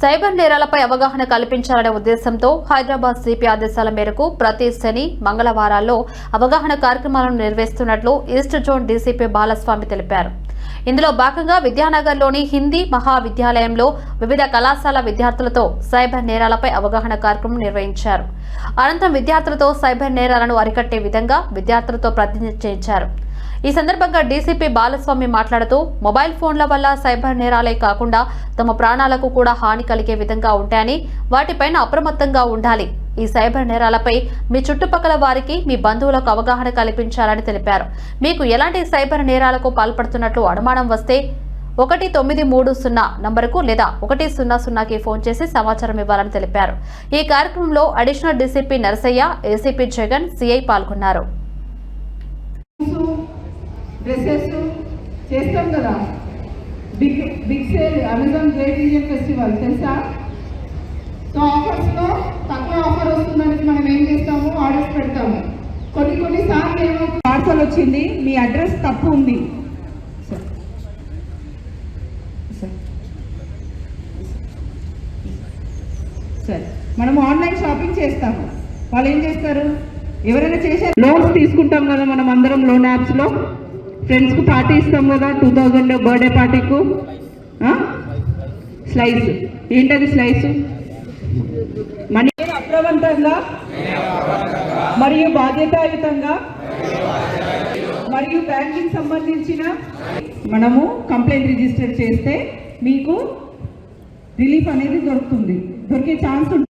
Cyber నేరాలపై అవగాహన కల్పించాలనే ఉద్దేశంతో హైదరాబాద్ సిపి ఆదేశాల మేరకు ప్రతి శని మంగళవారాల్లో అవగాహన కార్యక్రమాలను నిర్వహిస్తున్నట్లు ఈస్ట్ జోన్ డీసీపీ బాలస్వామి తెలిపారు. ఇందులో భాగంగా విద్యానగర్లోని హిందీ మహావిద్యాలయంలో వివిధ కళాశాల విద్యార్థులతో సైబర్ నేరాలపై అవగాహన కార్యక్రమం నిర్వహించారు. అనంతరం విద్యార్థులతో సైబర్ నేరాలను అరికట్టే విధంగా విద్యార్థులతో ప్రతిజ్ఞ చేయించారు. ఈ సందర్భంగా డీసీపీ బాలస్వామి మాట్లాడుతూ మొబైల్ ఫోన్ల వల్ల సైబర్ నేరాలే కాకుండా తమ ప్రాణాలకు కూడా హాని కలిగే విధంగా ఉంటాయని, వాటిపైన అప్రమత్తంగా ఉండాలి. ఈ సైబర్ నేరాలపై మీ చుట్టుపక్కల వారికి, మీ బంధువులకు అవగాహన కల్పించాలని తెలిపారు. మీకు ఎలాంటి సైబర్ నేరాలకు పాల్పడుతున్నట్లు అనుమానం వస్తే 1930 నంబరుకు లేదా 100కి ఫోన్ చేసి సమాచారం ఇవ్వాలని తెలిపారు. ఈ కార్యక్రమంలో additional DCP Narasaiah, ACP Jagan, CI పాల్గొన్నారు. డ్రెస్సెస్ చేస్తాం కదా, big sale Amazon great Indian festival తెలుసా? సో ఆఫర్స్లో తక్కువ ఆఫర్ వస్తుందని మనం ఏం చేస్తాము, ఆర్డర్స్ పెడతాము. కొన్ని సార్లు ఏమవుతుంది, పార్సల్ వచ్చింది, మీ అడ్రస్ తప్పు ఉంది, సరే మనము ఆన్లైన్ షాపింగ్ చేస్తాము. వాళ్ళు ఏం చేస్తారు, ఎవరైనా చేసే లోన్స్ తీసుకుంటాం కదా మనం అందరం, లోన్ యాప్స్లో ఫ్రెండ్స్కు పార్టీ ఇస్తాం కదా, 2000 బర్త్డే పార్టీకు స్లైస్. ఏంటది స్లైస్? మనీ అప్రమత్తంగా మరియు బాధ్యతాయుతంగా మరియు బ్యాంకింగ్ సంబంధించిన మనము కంప్లైంట్ రిజిస్టర్ చేస్తే మీకు రిలీఫ్ అనేది దొరికే ఛాన్స్ ఉంటుంది.